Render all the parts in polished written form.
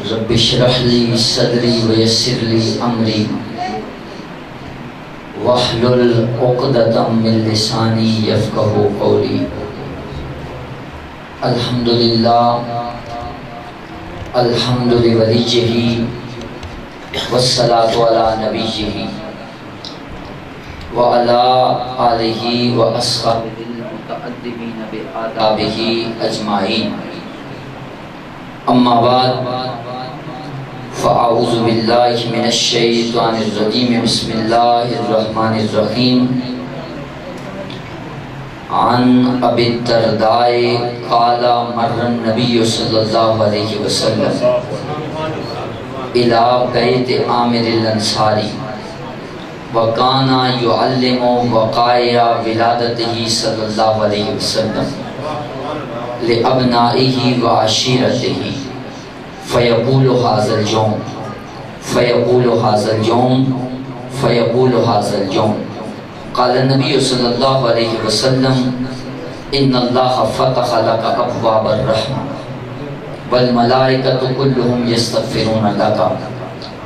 رب اشرح لی صدری ویسر لی امری واحلل عقدۃ من لسانی یفقہوا قولی۔ الحمدللہ الحمد لولیہ والصلاۃ علی نبیہ وعلی آلہ واصحابہ المتأدبین بآدابہ اجمعین۔ اما بعد فاعوذ باللہ من الشیطان الرجیم، بسم اللہ الرحمن الرحیم۔ عن ابی الدرداء قال مر النبی صلی اللہ علیہ وسلم الى بیت عامر الانصاری وکان یعلم وقائع ولادتہ صلی اللہ علیہ وسلم لأبنائه وعشيرته فيقول هذا اليوم قال النبي صلى الله عليه وسلم إن الله فتح لك أبواب الرحمة والملائكة كلهم يستغفرون لك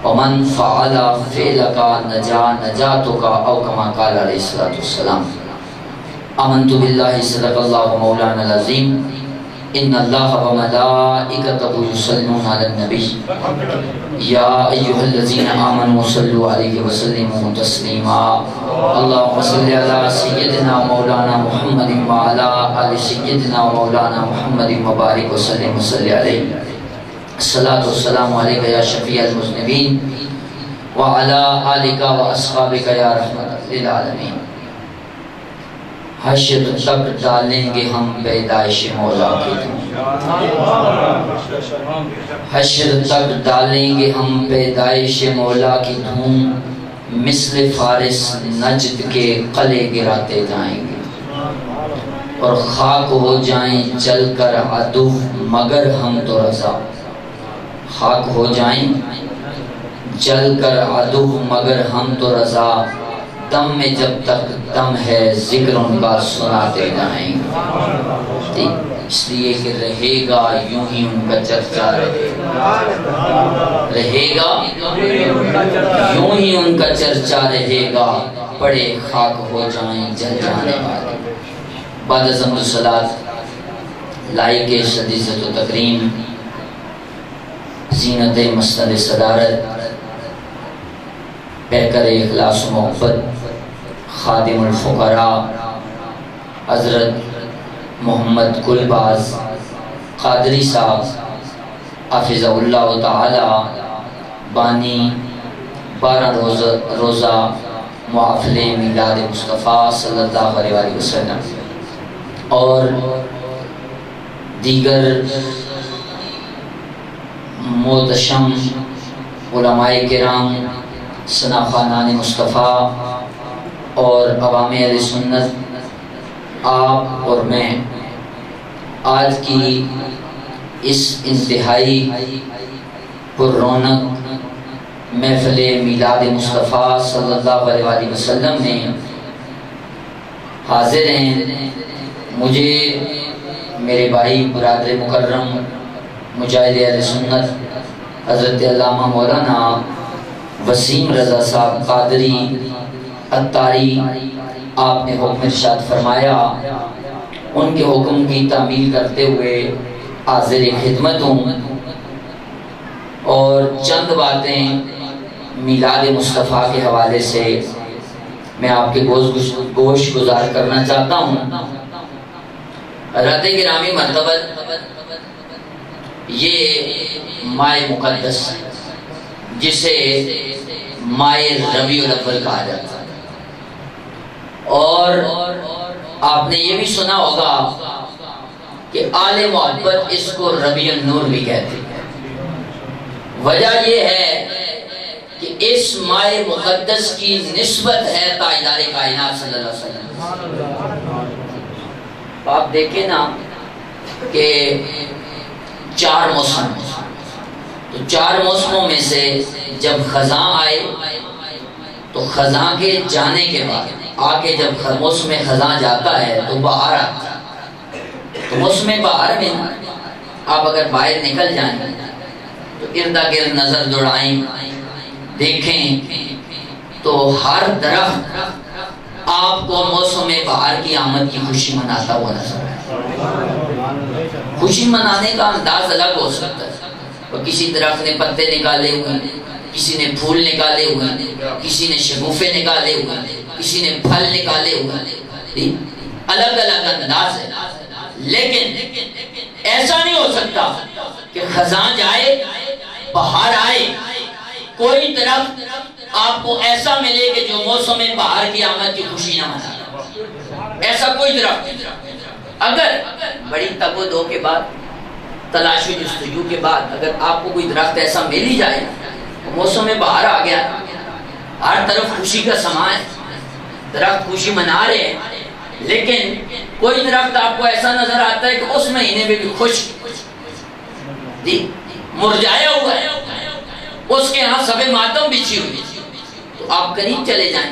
ومن فعل فعلك نجاتك أو كما قال عليه الصلاة والسلام۔ آمنت بالله صدق الله مولانا العظيم ان اللہ وملائکتہ یصلون علی النبی یا ایہا الذین آمنوا صلوا علیہ وسلموا تسلیما۔ اللہم صل علی سیدنا مولانا محمد وعلی آل سیدنا مولانا محمد مبارک وسلم وصلی علیہ۔ الصلاۃ والسلام علیک یا شفیع المذنبین وعلی آلک واصحابک یا رحمت للعالمین۔ حشر تک ڈالیں گے ہم پیدائش مولا کی دھوم، حشر تک ڈالیں گے ہم پیدائش مولا کی دھوم، مثل فارس نجد کے قلعے گراتے جائیں گے اور خاک ہو جائیں جل کر عدو مگر ہم تو رضا، خاک ہو جائیں جل کر عدو مگر ہم تو رضا، دم میں جب تک دم ہے ذکر ان کا سناتے جائیں گے۔ اس لیے کہ رہے گا یوں ہی ان کا چرچا رہے گا یوں ہی ان کا چرچا رہے گا، پڑے خاک ہو جائیں جل جانے والے۔ بعد از حمد و صلاۃ لائق عزت و تکریم، زینت مسند صدارت، پیکر اخلاص و محبت، خادم الفقراء حضرت محمد گلباز قادری صاحب حافظہ اللہ تعالی، بانی 12 روزہ محافل میلاد مصطفیٰ صلی اللہ علیہ وسلم، اور دیگر محتشم علماء کرام، ثناءخوانان مصطفیٰ اور عوام اہل سنت، آپ اور میں آج کی اس انتہائی پر رونق محفل میلاد مصطفیٰ صلی اللہ علیہ وسلم میں حاضر ہیں۔ مجھے میرے بھائی برادر مکرم مجاہد اہل سنت حضرت علامہ مولانا وسیم رضا صاحب قادری اتاری، آپ نے حکم ارشاد فرمایا، ان کے حکم کی تعمیل کرتے ہوئے حاضر خدمت ہوں، اور چند باتیں میلاد مصطفیٰ کے حوالے سے میں آپ کے گوش گزار کرنا چاہتا ہوں۔ حضرات گرامی مرتبہ، یہ ماہ مقدس جسے ماہ ربیع الاول کہا جاتا ہے، اور آپ نے یہ بھی سنا ہوگا کہ آل محبت اس کو ربیع النور بھی کہتے ہیں۔ وجہ یہ ہے کہ اس ماہ مقدس کی نسبت ہے تاجدار کائنات صلی اللہ علیہ وسلم۔ آپ دیکھیں نا کہ 4 موسم، تو 4 موسموں میں سے جب خزاں آئے تو خزاں کے جانے کے بعد آگے جب موسم خزاں جاتا ہے تو بہار آتا ہے، تو موسم بہار میں آپ اگر باہر نکل جائیں تو ارد گرد نظر دوڑائیں، دیکھیں تو ہر درخت آپ کو موسم بہار کی آمد کی خوشی مناتا ہوا نظر آئے۔ خوشی منانے کا انداز الگ ہو سکتا ہے، اور کسی درخت نے پتے نکالے ہوئے ہیں، کسی نے پھول نکالے ہوئے ہیں، کسی نے شگوفے نکالے ہوئے ہیں، کسی نے پھل نکالے ہوئے ہیں، الگ الگ انداز ہے۔ لیکن ایسا نہیں ہو سکتا کہ خزاں جائے، بہار آئے، کوئی درخت آپ کو ایسا ملے کہ جو موسم بہار کی آمد کی خوشی نہ منائے، ایسا کوئی درخت نہیں۔ اگر بڑی تگ و دو کے بعد، تلاش و جستجو کے بعد اگر آپ کو کوئی درخت ایسا مل ہی جائے، موسم بہار آ گیا، ہر طرف خوشی کا سماں ہے، درخت خوشی منا رہے ہیں، لیکن کوئی درخت آپ کو ایسا نظر آتا ہے کہ اس مہینے میں بھی خوش مرجھایا ہوا ہے، اس کے ہاں سب ماتم بچھی ہوئی، تو آپ قریب چلے جائیں،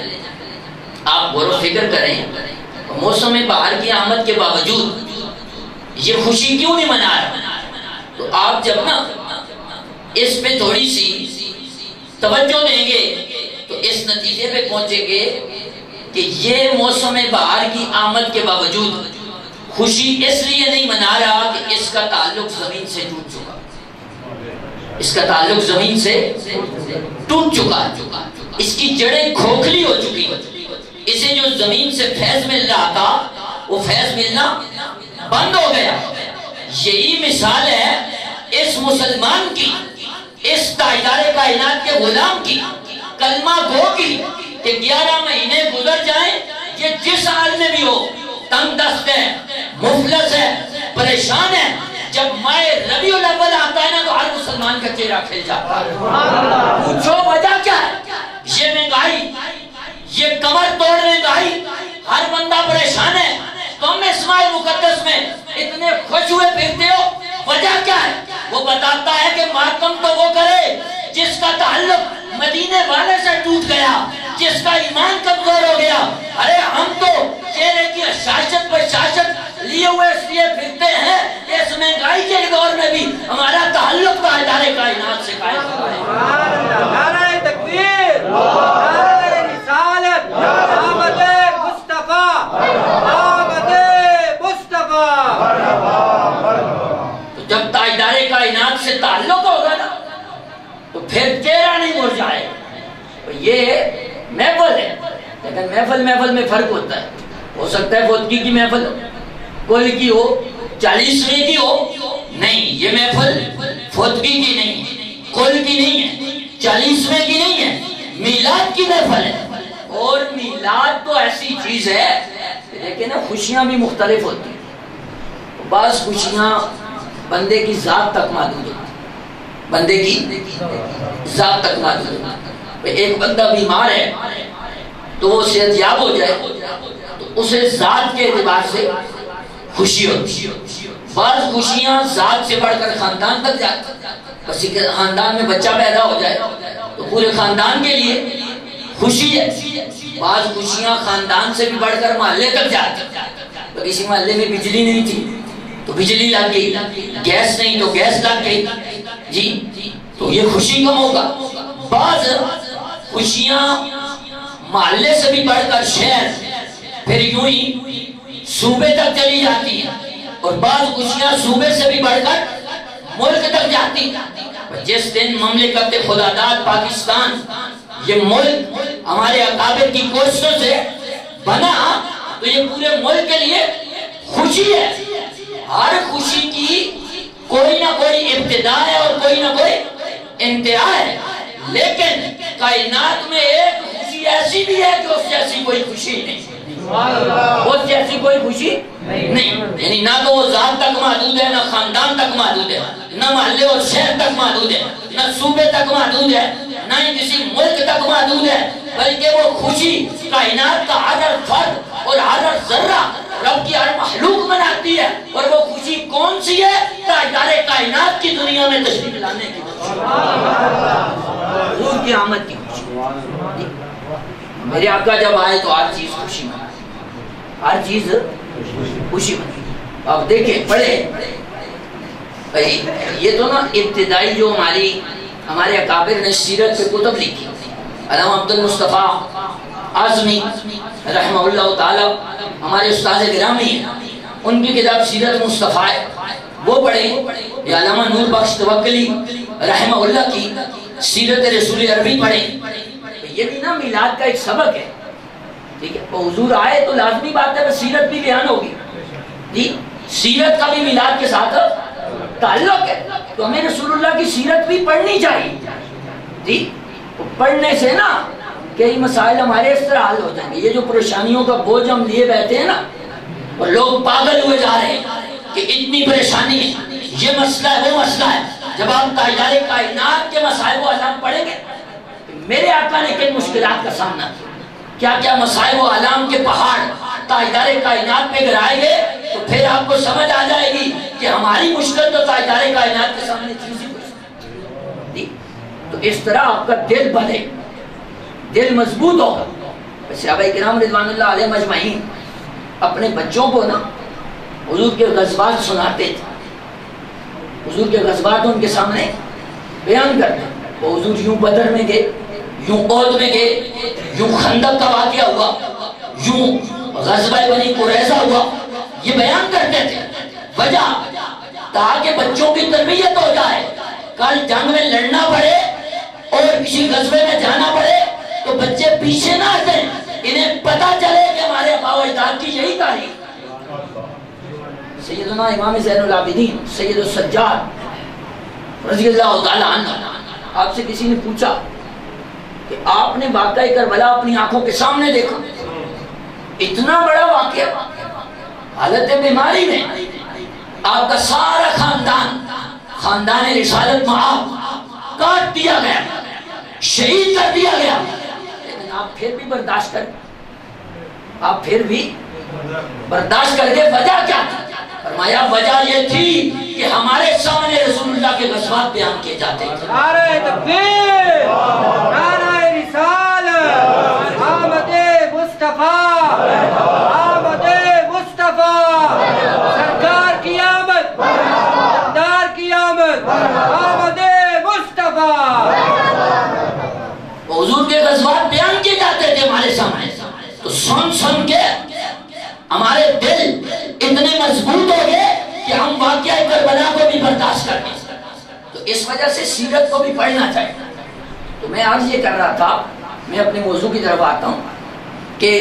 آپ غور و فکر کریں، موسم بہار کی آمد کے باوجود یہ خوشی کیوں نہیں منا رہا؟ تو آپ جب نا اس پہ تھوڑی سی توجہ دیں گے تو اس نتیجے پہ پہنچیں گے کہ یہ موسم بہار کی آمد کے باوجود خوشی اس لیے نہیں منا رہا کہ اس کا تعلق زمین سے ٹوٹ چکا، اس کا تعلق زمین سے ٹوٹ چکا، اس کی جڑیں کھوکھلی ہو چکی، اسے جو زمین سے فیض مل رہا تھا وہ فیض ملنا بند ہو گیا۔ یہی مثال ہے اس مسلمان کی، اس تاجدار کائنات کے غلام کی، کلمہ گو کی، کہ 11 مہینے گزر جائیں، یہ جس حال میں بھی ہو، تنگ دست ہے، مفلس ہے، پریشان ہے، جب ماہ ربیع الاول آتا ہے نا تو ہر مسلمان کا چہرہ کھل جاتا ہے۔ پوچھو وجہ کیا ہے؟ یہ مہنگائی، یہ کمر توڑ مہنگائی، ہر بندہ پریشان ہے، تم اسماء مقدس میں اتنے خوش ہوئے پھرتے ہو، وجہ کیا ہے؟ وہ بتاتا ہے کہ ماتم تو وہ کرے جس کا تعلق مدینے والے سے ٹوٹ گیا، جس کا ایمان کمزور ہو گیا۔ ارے ہم تو چہرے کی شاشت پر شاشت لیے ہوئے اس لیے پھرتے ہیں کہ اس مہنگائی کے دور میں بھی ہمارا تعلق تاجدار کائنات سے قائم ہے۔ نعرہ تکبیر، نعرہ رسالت، آمد مصطفیٰ، آمد مصطفیٰ۔ تو جب تاجدار کائنات سے تعلق ہوگا نا تو پھر چہرہ نہیں مرجھائے۔ یہ محفل ہے، لیکن محفل میں فرق ہوتا ہے۔ ہو سکتا ہے فوتگی کی محفل کوئی کی ہو، 40ویں کی ہو، نہیں، یہ محفل فوتگی کی نہیں ہے، کل کی نہیں ہے، 40ویں کی نہیں ہے، میلاد کی محفل ہے۔ اور میلاد تو ایسی چیز ہے لیکن خوشیاں بھی مختلف ہوتی ہیں۔ بعض خوشیاں بندے کی ذات تک محدود ہوتی ہیں، بندے کی ذات تک محدود ہوتی ہے۔ ایک بندہ بیمار ہے تو وہ صحت یاب ہو جائے تو اسے ذات کے اعتبار سے خوشی ہوتی ہے۔ بعض خوشیاں ذات سے بڑھ کر خاندان تک جاتی ہیں، بس خاندان میں بچہ پیدا ہو جائے تو پورے خاندان کے لیے خوشی ہے۔ بعض خوشیاں خاندان سے بھی بڑھ کر محلے تک جاتی ہیں، تو کسی محلے میں بجلی نہیں تھی تو بجلی لگ گئی، گیس نہیں تو گیس لگ گئی، جی تو یہ خوشی کا موقع۔ بعض خوشیاں محلے سے بھی بڑھ کر شہر، پھر یوں ہی صوبے تک چلی جاتی ہیں، اور بعض خوشیاں صوبے سے بھی بڑھ کر ملک تک جاتی ہیں۔ جس دن مملکت خداداد پاکستان، یہ ملک ہمارے اکابر کی کوششوں سے بنا تو یہ پورے ملک کے لیے خوشی ہے۔ ہر خوشی کی کوئی نہ کوئی ابتدا ہے اور کوئی نہ کوئی انتہا ہے، لیکن کائنات میں ایک خوشی ایسی بھی ہے کہ اس جیسی کوئی خوشی نہیں، اس جیسی کوئی خوشی نہیں، یعنی نہ تو وہ ذات تک محدود ہے، نہ خاندان تک محدود ہے، نہ محلے اور شہر تک محدود ہے، نہ صوبے تک محدود ہے، نہ ہی کسی ملک تک محدود ہے، بلکہ وہ خوشی کائنات کا ہر فرد اور ہر ذرہ رب کی ہر مخلوق مناتی ہے۔ اور وہ خوشی کون سی ہے؟ تاجدار کائنات کی دنیا میں تشریف لانے کی حضور کی آمد کی خوشی۔ میرے آقا جب آئے تو ہر چیز خوشی منائی، ہر چیز خوشی منائی۔ آپ دیکھیں، پڑھیں یہ تو نا ابتدائی جو ہمارے اکابر نے سیرت پہ کتب لکھی، علامہ عبد المصطفیٰ اعظمی رحمہ اللہ تعالی ہمارے استاد گرامی ہیں، ان کی کتاب سیرت مصطفیٰ ہے، وہ پڑھیں۔ یا علامہ نور بخش توکلی رحمہ اللہ کی سیرت رسول عربی پڑھیں۔ یہ بھی نا میلاد کا ایک سبق ہے، ٹھیک ہے؟ حضور آئے تو لازمی بات ہے سیرت بھی بیان ہوگی، جی سیرت کا بھی میلاد کے ساتھ تعلق ہے، تو ہمیں رسول اللہ کی سیرت بھی پڑھنی چاہیے، جی پڑھنے سے نا کئی مسائل ہمارے اس طرح حل ہو جائیں گے۔ یہ جو پریشانیوں کا بوجھ ہم لیے بیٹھے ہیں نا، اور لوگ پاگل ہوئے جا رہے ہیں کہ اتنی پریشانی ہے، یہ مسئلہ ہے وہ مسئلہ ہے۔ جب آپ تاجدار کائنات کے مسائل کو علام پڑھیں گے، میرے آقا نے کن مشکلات کا سامنا کیا، کیا کیا مسائل و علام کے پہاڑ تاجدار کائنات پہ گرائے گئے، تو پھر آپ کو سمجھ آ جائے گی کہ ہماری مشکل تو تاجدار کائنات کے سامنے چیز ہی کوئی۔ تو اس طرح آپ کا دل بنے، دل مضبوط ہوگا۔ صحابہ کرام رضوان اللہ علیہ مجمعین اپنے بچوں کو نا حضور کے غزوات سناتے تھے، حضور کے غزوات ان کے سامنے بیان کرتے۔ وہ حضور یوں بدر میں گئے، یوں احد میں گئے، یوں خندق کا واقعہ ہوا، یوں غزوہ بنی قریظہ ہوا، یہ بیان کرتے تھے۔ وجہ تاکہ بچوں کی تربیت ہو جائے، کل جنگ میں لڑنا پڑے اور کسی غزوے میں جانا پڑے تو بچے پیچھے نہ ہٹیں، انہیں پتہ چلے کہ ہمارے آباء و اجداد کی یہی تاریخ۔ سیدنا امام زین العابدین سید السجاد رضی اللہ تعالی عنہ، آپ سے کسی نے پوچھا کہ آپ نے واقعہ کربلا اپنی آنکھوں کے سامنے دیکھا، اتنا بڑا واقعہ، حالت بیماری میں آپ کا سارا خاندان رسالت معاف کاٹ دیا گیا، شہید کر دیا گیا، لیکن آپ پھر بھی برداشت کر کے وجہ کیا تھی؟ فرمایا وجہ یہ تھی کہ ہمارے سامنے رسول اللہ کے غزوات بیان کیے جاتے تھے۔ نعرہ تکبیر، نعرہ رسالت، آمد مصطفیٰ، آمد مصطفیٰ، سرکار کی آمد، سردار کی آمد، آمد مصطفیٰ۔ حضور کے غزوات بیان کیے جاتے تھے ہمارے سامنے، تو سن کے ہمارے دل اتنے مضبوط ہو گئے کہ ہم واقعہ کربلا کو بھی برداشت کر گئے۔ تو اس وجہ سے سیرت کو بھی پڑھنا چاہیے۔ تو میں آج یہ کر رہا تھا، میں اپنے موضوع کی طرف آتا ہوں کہ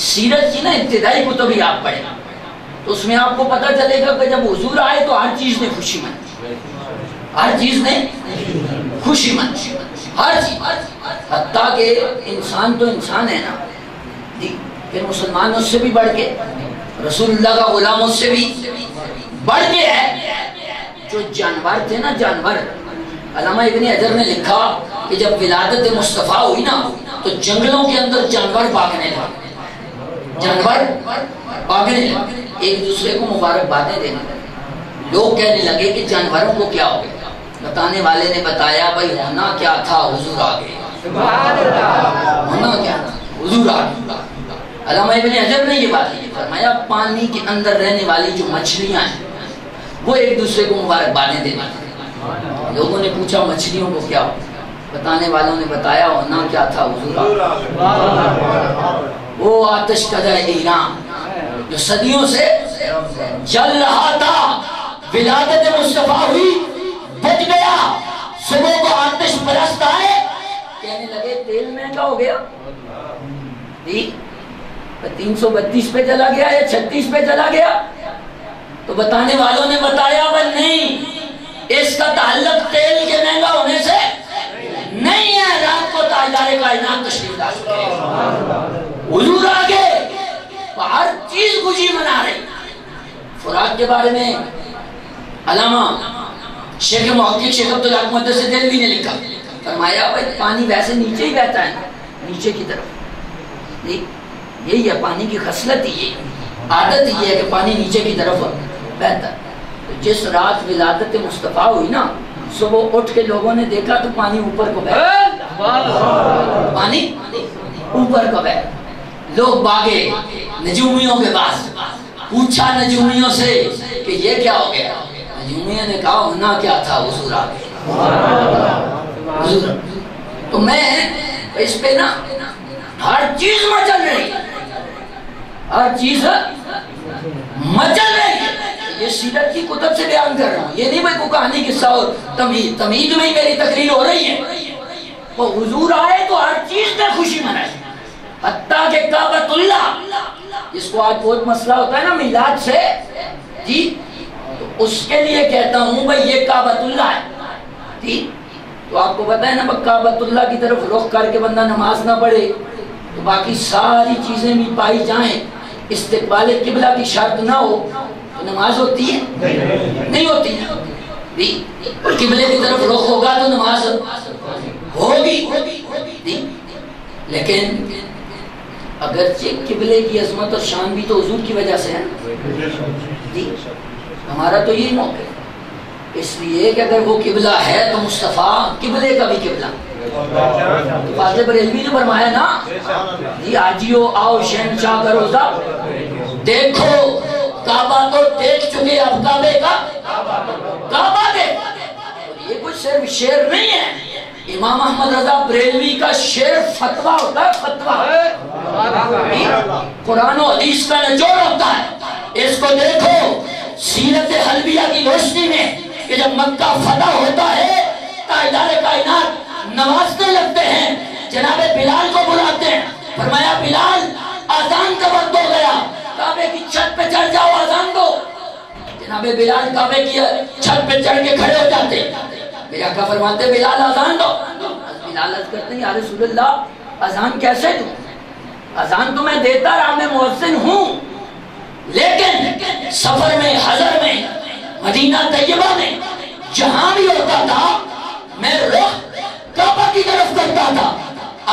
سیرت کی نا ابتدائی کتب ہی آپ پڑھیں، تو اس میں آپ کو پتہ چلے گا کہ جب حضور آئے تو ہر چیز نے خوشی منائی، ہر چیز نے خوشی منائی، ہر چیز، حتیٰ کہ انسان تو انسان ہے نا، پھر مسلمان اس سے بھی بڑھ کے، رسول اللہ کا غلام اس سے بھی بڑھ کے ہے۔ جو جانور تھے نا، جانور، علامہ ابن حجر نے لکھا کہ جب ولادت مصطفیٰ ہوئی نا تو جنگلوں کے اندر جانور بھاگنے لگے، جانور بھاگنے لگے، ایک دوسرے کو مبارکبادیں دینے لگے۔ لوگ کہنے لگے کہ جانوروں کو کیا ہو گیا؟ بتانے والے نے بتایا بھائی ہونا کیا تھا، حضور آ گئے، ہونا کیا تھا، حضور آ گئے۔ علامہ ابن حجر نے یہ بات کی، فرمایا پانی کے اندر رہنے والی جو مچھلیاں ہیں وہ ایک دوسرے کو مبارکبادیں دینا۔ لوگوں نے پوچھا مچھلیوں کو کیا ہو؟ بتانے والوں نے بتایا ہونا کیا تھا، حضور وہ آتش کدہ ایران جو صدیوں سے جل رہا تھا، ولادت مصطفیٰ ہوئی، بچ گیا۔ صبح کو آتش پرست آئے، کہنے لگے تیل مہنگا ہو گیا، 332 پہ چلا گیا یا 36 پہ چلا گیا؟ تو بتانے والوں نے بتایا وہ نہیں، اس کا تعلق تیل کے مہنگا ہونے سے نہیں ہے۔ رات کو تاجدار کائنات تشریف لا چکے، حضور آگے، ہر چیز خوشی منا رہی۔ خوراک کے بارے میں علامہ شیخ محقق شیخ عبدالحق مقدس دہلوی نے لکھا، فرمایا بھائی پانی ویسے نیچے ہی بہتا ہے، نیچے کی طرف، یہی ہے پانی کی خصلت، ہی عادت ہی ہے کہ پانی نیچے کی طرف بہتا ہے۔ جس رات ولادت مصطفیٰ ہوئی نا، صبح اٹھ کے لوگوں نے دیکھا تو پانی اوپر کو بہتا، پانی اوپر کو بہتا۔ لوگ باگے نجومیوں کے پاس، پوچھا نجومیوں سے کہ یہ کیا ہو گیا؟ نجومی میں نے کہا ہونا کیا تھا، حضور آ گئے، حضور۔ تو میں اس پہ نا ہر چیز مچل رہی، ہر چیز مچل رہی، یہ سیرت کی کتب سے بیان کر رہا ہوں، یہ نہیں میں کوئی کہانی قصہ اور تمہید میں ہی میری تقریر ہو رہی ہے۔ وہ حضور آئے تو ہر چیز میں خوشی منائی، حتیٰ کہ کعبۃ اللہ، جس کو آج بہت مسئلہ ہوتا ہے نا میلاد سے، جی تو اس کے لیے کہتا ہوں بھائی یہ کعبۃ اللہ ہے، جی تو آپ کو پتہ ہے نا کعبۃ اللہ کی طرف رخ کر کے بندہ نماز نہ پڑھے تو باقی ساری چیزیں بھی پائی جائیں، استقبال قبلہ کی شرط نہ ہو تو نماز ہوتی ہے؟ نہیں ہوتی ہے، اور قبلے کی طرف رخ ہوگا تو نماز ہوگی، لیکن اگرچہ قبلے کی عظمت اور شان بھی تو حضور کی وجہ سے ہے، جی ہمارا تو یہی موقع ہے، اس لیے کہ اگر وہ قبلہ ہے تو مصطفیٰ قبلے کا بھی قبلہ۔ فاضل بریلوی نے فرمایا نا جی آجیو آؤ شہنشاہ کا روزہ دیکھو، کعبہ تو دیکھ چکے، اب کعبے کا کعبہ دیکھ۔ یہ کچھ صرف شعر نہیں ہے، امام احمد رضا بریلوی کا شعر فتویٰ ہوتا ہے، فتویٰ قرآن و حدیث کا نچوڑ ہوتا ہے۔ اس کو دیکھو سیرت حلبیہ کی روشنی میں کہ جب مکہ فتح ہوتا ہے تاجدار کائنات نوازنے لگتے ہیں، جناب بلال کو بلاتے ہیں، فرمایا بلال اذان کا وقت ہو گیا، کعبے کی چھت پہ چڑھ جاؤ اذان دو۔ جناب بلال کعبے کی چھت پہ چڑھ کے کھڑے ہو جاتے، میرے آقا فرماتے بلال اذان دو۔ بلال عرض کرتے ہیں یا رسول اللہ اذان کیسے دوں، اذان تو میں دیتا رہا، میں مؤذن ہوں، لیکن سفر میں حضر میں مدینہ طیبہ میں جہاں بھی ہوتا تھا میں رخ کعبہ کی طرف کرتا تھا۔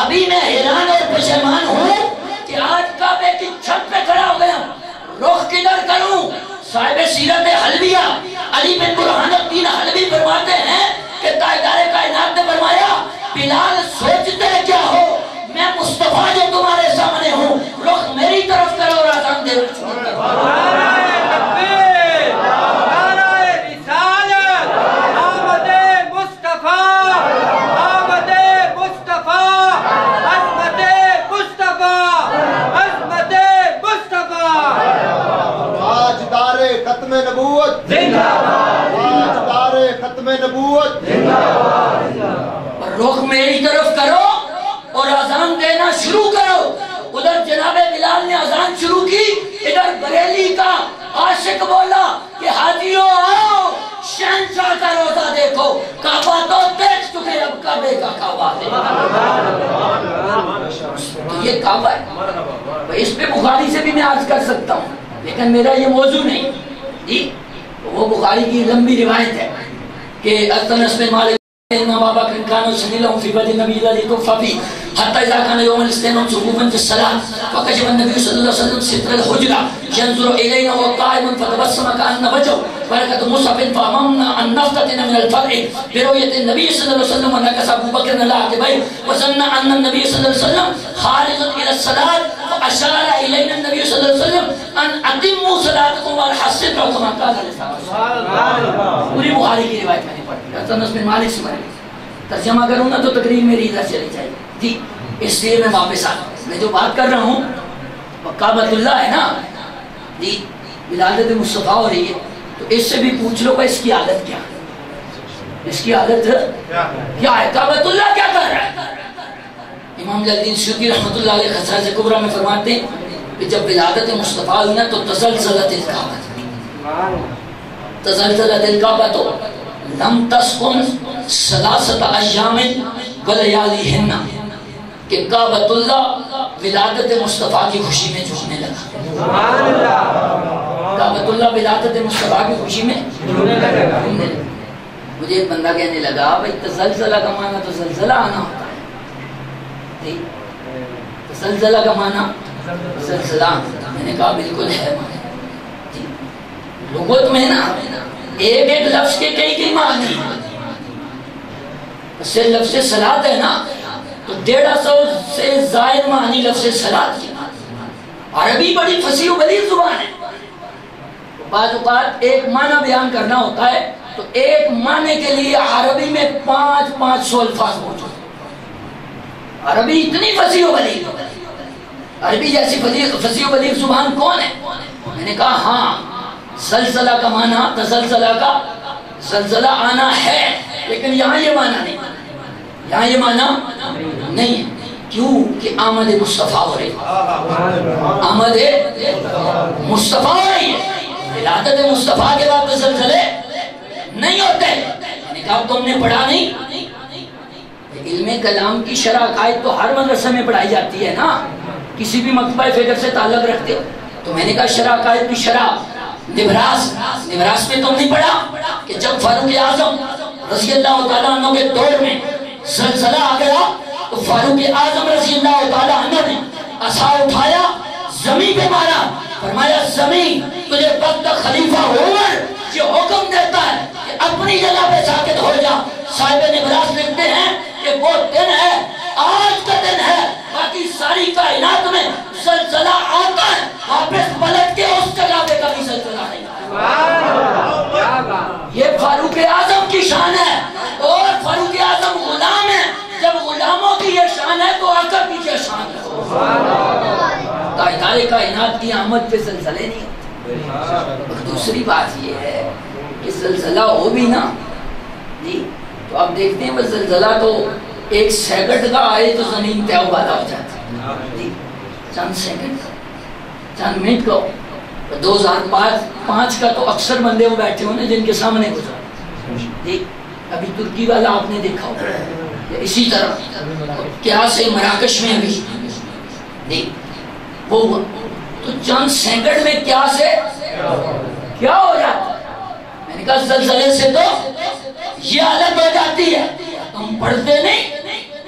ابھی میں حیران اور پشیمان ہوں کہ آج کعبے کی چھت پہ کھڑا ہو گیا، رخ کدھر کروں؟ صاحب سیرت حلبیہ علی بن برہان الدین حلبی فرماتے ہیں کہ تاجدار کائنات نے فرمایا بلال سوچتے کیا ہو، میں مصطفیٰ جو تمہارے سامنے ہوں، رخ میری طرف کرو اور آزان دے رکھو۔ رخ میری طرف کرو اور اذان دینا شروع کرو۔ ادھر جناب بلال نے اذان شروع کی، ادھر بریلی کا عاشق بولا کہ حاجیوں آؤ شہنشاہ کا روزہ دیکھو، کعبہ تو دیکھ چکے، اب کعبے کا کعبہ دیکھو۔ تو یہ کعبہ ہے، اس پہ بخاری سے بھی میں عرض کر سکتا ہوں، لیکن میرا یہ موضوع نہیں، جی وہ بخاری کی لمبی روایت ہے کہ انس بن مالک إن أبا بكر كان يصلي لهم في بيت النبي الذي توفى فيه حتى إذا كان يوم الاثنين هم صفوفا في الصلاة فكشف النبي صلى الله عليه وسلم ستر الحجرة ينظر إلينا وهو قائم فتبسم كأن وجهه بركة مصحف فأممنا أن نفتتن من الفرع برؤية النبي صلى الله عليه وسلم ونكس أبو بكر على عقبيه وظن أن النبي صلى الله عليه وسلم خارج إلى الصلاة فأشار إلينا النبي صلى الله عليه وسلم أن أتموا صلاتكم وأحسنوا كما قال الله۔ پوری بخاری کی روایت میں نے پڑھی، انس بن مالک سے پڑھی، ترجمہ کروں نا تو تقریر میری ادھر چلی جائے گی، جی اس لیے میں واپس آ رہا ہوں۔ میں جو بات کر رہا ہوں وہ کعبۃ اللہ ہے نا، جی ولادت مصطفیٰ ہو رہی ہے، تو اس سے بھی پوچھ لو کہ اس کی عادت کیا ہے، اس کی عادت کیا ہے، کعبۃ اللہ کیا کر رہا ہے۔ امام جلال الدین سیوطی رحمۃ اللہ علیہ خصائص کبریٰ میں فرماتے ہیں کہ جب ولادت مصطفیٰ ہوئی نا تو تزلزلت الکعبہ، تزلزلت الکعبہ تو لم تسکن ثلاثت ایام ولیالیہن، کہ کعبۃ اللہ ولادت مصطفیٰ کی خوشی میں جھومنے لگا۔ کعبۃ اللہ ولادت مصطفیٰ کی خوشی میں جھومنے لگا۔ مجھے ایک بندہ کہنے لگا بھائی تزلزلہ کا معنی تو زلزلہ آنا ہوتا ہے، تزلزلہ کا معنی زلزلہ آنا، میں نے کہا بالکل ہے معنی، لغت میں نا ایک ایک لفظ کے کئی معنی ہیں، اس سے لفظ صلاۃ ہے نا تو 150 سے زائد معنی لفظ صلاۃ کی۔ عربی بڑی فصیح و بلیغ زبان ہے، بعض اوقات ایک معنی بیان کرنا ہوتا ہے تو ایک معنی کے لیے عربی میں 500 الفاظ موجود ہیں۔ عربی اتنی فصیح و بلیغ، عربی جیسی فصیح و بلیغ زبان کون ہے؟ میں نے کہا ہاں، زلزلہ کا معنی تزلزلہ کا زلزلہ آنا ہے، لیکن یہاں یہ معنی نہیں، یہاں یہ معنی نہیں ہے۔ کیوں کہ آمد مصطفیٰ ہو رہی ہے، آمد مصطفیٰ ہو رہی ہے۔ ولادت مصطفیٰ کے بعد زلزلے نہیں ہوتے۔ میں نے کہا تم نے پڑھا نہیں؟ علم کلام کی شرح عقائد تو ہر مدرسے میں پڑھائی جاتی ہے نا، کسی بھی مکتبہ فکر سے تعلق رکھتے ہو۔ تو میں نے کہا شرح عقائد کی شرح نبراس میں تم نہیں پڑھا کہ جب فاروق اعظم رضی اللہ تعالیٰ عنہ کے دور میں زلزلہ آ گیا تو فاروق اعظم رضی اللہ تعالیٰ عنہ نے عصا اٹھایا، زمین پہ مارا، فرمایا زمین تجھے وقت خلیفہ عمر یہ حکم دیتا ہے کہ اپنی جگہ پہ ساکت ہو جا۔ صاحب نبراس لکھتے ہیں کہ وہ دن ہے، آج کا دن ہے، باقی ساری کائنات میں زلزلہ آتا ہے، واپس پلٹ کے اس جگہ پہ کبھی زلزلہ نہیں آتا۔ یہ فاروق اعظم کی شان ہے، اور فاروق اعظم غلام ہے، جب غلاموں کی یہ شان ہے تو آقا کی کیا شان ہے؟ تاجدار کائنات کی آمد پہ زلزلے نہیں ہوتے۔ دوسری بات یہ ہے کہ زلزلہ ہو بھی نا جی تو آپ دیکھتے ہیں وہ زلزلہ تو 1 سیکنڈ کا آئے تو زمین تیو بالا ہو جاتی ہے، چند سیکنڈ چند منٹ کا 2005 کا تو اکثر بندے وہ بیٹھے ہونے جن کے سامنے گزرا جی۔ ابھی ترکی والا آپ نے دیکھا ہو، اسی طرح کیا سے مراکش میں ابھی جی وہ ہوا تو چند سیکنڈ میں کیا سے کیا ہو جاتا ہے۔ میں نے کہا زلزلے سے تو یہ حالت ہو جاتی ہے، تم پڑھتے نہیں؟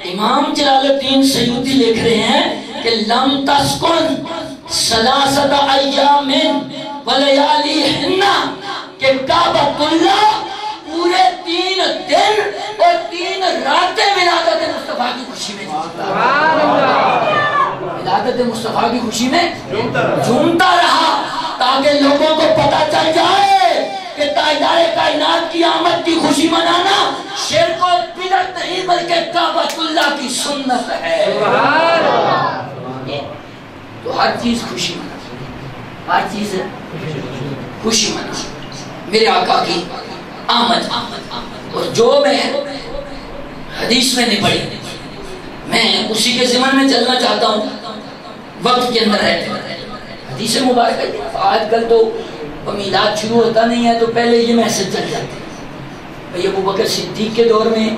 امام جلال الدین سیوطی لکھ رہے ہیں کہ لم تسکن ثلاثت ایام ولیالیہن، کہ کعبۃ اللہ پورے 3 دن اور 3 راتیں ولادت مصطفیٰ کی خوشی میں ولادت مصطفیٰ کی خوشی میں جھومتا رہا، تاکہ لوگوں کو پتہ چل جائے کہ تاجدار کائنات کی آمد کی خوشی منانا شرک و بدعت نہیں بلکہ کعبۃ اللہ کی سنت ہے۔ تو ہر چیز خوشی منا، ہر چیز خوشی منا میرے آقا کی آمد۔ اور جو میں حدیث میں نہیں پڑھی میں اسی کے ضمن میں چلنا چاہتا ہوں وقت کے اندر رہتے ہیں۔ حدیث مبارکہ آج کل تو میلاد شروع ہوتا نہیں ہے تو پہلے یہ میسج چل جاتے ہیں بھئی ابو بکر صدیق کے دور میں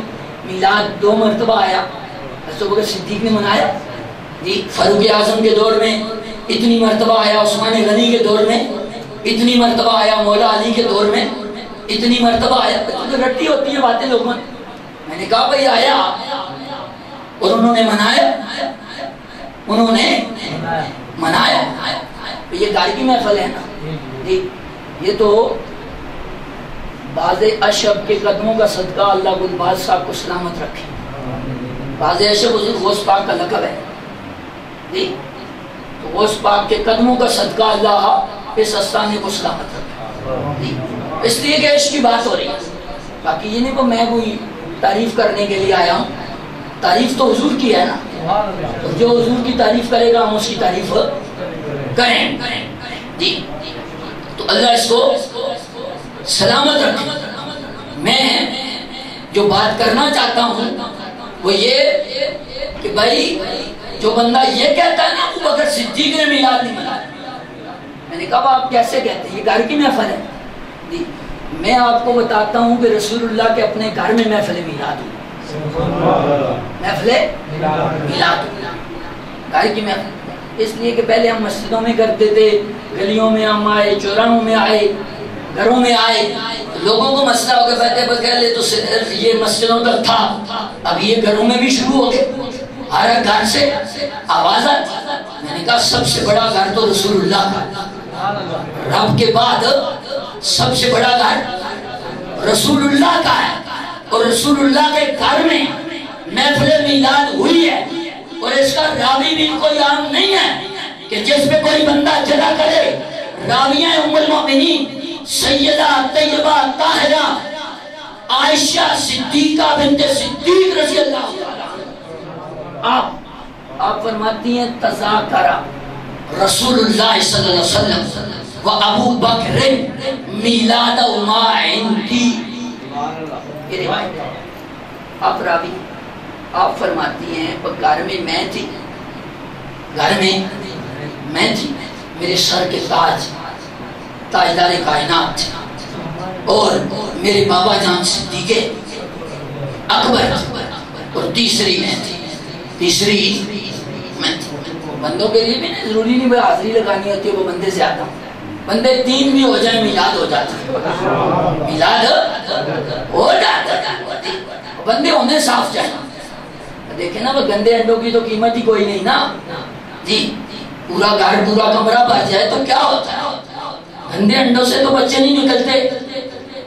میلاد 2 مرتبہ آیا، ابو بکر صدیق نے منایا جی، فاروق اعظم کے دور میں اتنی مرتبہ آیا، عثمان غنی کے دور میں اتنی مرتبہ آیا، مولا علی کے دور میں اتنی مرتبہ آیا۔ تو رٹی ہوتی ہیں باتیں لوگوں نے۔ میں نے کہا بھئی آیا اور انہوں نے منایا، انہوں نے منایا، یہ گھر کی محفل ہے نا جی، یہ تو باز اشب کے قدموں کا صدقہ اللہ گلباز صاحب کو سلامت رکھے۔ باز اشب حضور غوث پاک کا لقب ہے جی، تو غوث پاک کے قدموں کا صدقہ اللہ اس استانے کو سلامت رکھے جی، اس لیے کہ عشق کی بات ہو رہی ہے۔ باقی یہ نہیں کہ میں کوئی تعریف کرنے کے لیے آیا ہوں، تعریف تو حضور کی ہے نا، تو جو حضور کی تعریف کرے گا ہم اس کی تعریف کریں جی۔ تو اللہ اس کو سلامت رکھے۔ میں جو بات کرنا چاہتا ہوں وہ یہ کہ بھائی جو بندہ یہ کہتا ہے نا ابو بکر صدیق نے میلاد نہیں منایا، میں نے کہا آپ کیسے کہتے ہیں، یہ گھر کی محفل ہے جی۔ میں آپ کو بتاتا ہوں کہ رسول اللہ کے اپنے گھر میں محفل میلاد ہوئی، محفل میلاد گھر کی محفل، اس لیے کہ پہلے ہم مسجدوں میں کرتے تھے، گلیوں میں ہم آئے، چوراہوں میں آئے، گھروں میں آئے، لوگوں کو مسئلہ ہو گیا پہلے تو یہ مسجدوں تک تھا، اب یہ گھروں میں بھی شروع ہو گئے، ہر گھر سے آواز آتی۔ میں نے کہا سب سے بڑا گھر تو رسول اللہ کا، رب کے بعد سب سے بڑا گھر رسول اللہ کا ہے، اور رسول اللہ کے گھر میں محفل میلاد ہوئی ہے، اور اس کا راوی بھی کوئی عام نہیں ہے کہ جس پہ کوئی بندہ چلا کرے۔ راویہ ام المؤمنین سیدہ طیبہ طاہرہ عائشہ صدیقہ بنت صدیق رضی اللہ عنہ، آپ فرماتی ہیں تذاکرہ رسول اللہ صلی اللہ علیہ وسلم و ابو بکر میلاد ما عندی. یہ روایت ہے. آپ راوی آپ فرماتی ہیں گھر میں میں تھی، گھر میں میں تھی، میرے سر کے تاج تاجدار کائنات تھے، اور میرے بابا جان صدیق اکبر اور تیسری میں تھی، تیسری میں تھی. بندوں کے لیے بھی نہیں ضروری نہیں بھائی حاضری لگانی ہوتی ہے، وہ بندے سے آتا ہوں، بندے 3 بھی ہو جائیں میلاد ہو جاتا ہے، میلاد ہو جاتا ہے. بندے ہونے صاف چاہیے. دیکھیں نا وہ گندے انڈوں کی تو قیمت ہی کوئی نہیں نا جی. پورا گھر پورا کمرہ بچ جائے تو کیا ہوتا ہے؟ گندے انڈوں سے تو بچے نہیں نکلتے